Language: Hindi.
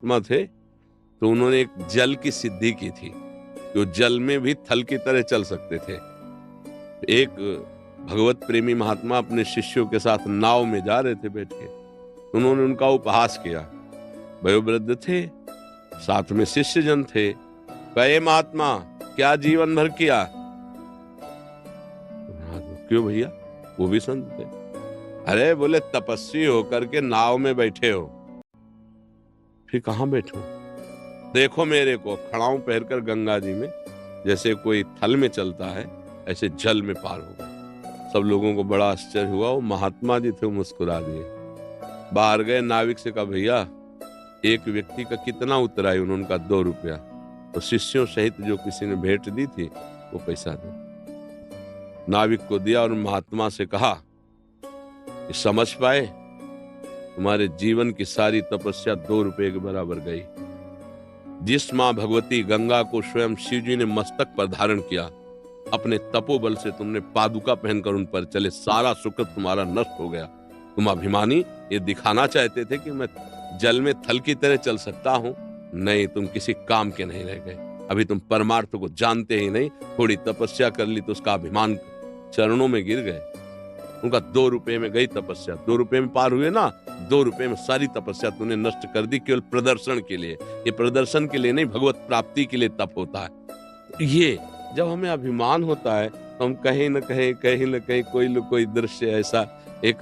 महात्मा थे, तो उन्होंने एक जल की सिद्धि की थी, जो जल में भी थल की तरह चल सकते थे। एक भगवत प्रेमी महात्मा अपने शिष्यों के साथ नाव में जा रहे थे बैठ के, उन्होंने उनका उपहास किया। वयोवृद्ध थे, साथ में शिष्य जन थे। कहे महात्मा क्या जीवन भर किया? क्यों भैया? वो भी संत थे। अरे बोले तपस्वी होकर के नाव में बैठे हो। फिर कहाँ बैठो? देखो मेरे को खड़ाऊं पहन कर गंगा जी में, जैसे कोई थल में चलता है ऐसे जल में पार हो गए। सब लोगों को बड़ा आश्चर्य हुआ। वो महात्मा जी थे, वो मुस्कुरा दिए। बाहर गए, नाविक से कहा भैया एक व्यक्ति का कितना उतरा है? उन्होंने कहा 2 रुपया। तो शिष्यों सहित जो किसी ने भेंट दी थी वो पैसा दे। नाविक को दिया और महात्मा से कहा कि समझ पाए तुम्हारे जीवन की सारी तपस्या 2 रुपये के बराबर गई। जिस मां भगवती गंगा को स्वयं शिव जी ने मस्तक पर धारण किया, अपने तपोबल से तुमने पादुका पहनकर उन पर चले, सारा सुकृत तुम्हारा नष्ट हो गया। तुम अभिमानी ये दिखाना चाहते थे कि मैं जल में थल की तरह चल सकता हूं। नहीं, तुम किसी काम के नहीं रह गए। अभी तुम परमार्थ को जानते ही नहीं। थोड़ी तपस्या कर ली तो उसका अभिमान चरणों में गिर गए। उनका 2 रुपए में गई तपस्या। 2 रुपए में पार हुए ना, 2 रुपए में सारी तपस्या तूने नष्ट कर दी, केवल प्रदर्शन के लिए। ये प्रदर्शन के लिए नहीं, भगवत प्राप्ति के लिए तप होता है। ये जब हमें अभिमान होता है तो हम कहीं न कहीं कोई न कोई दृश्य ऐसा एक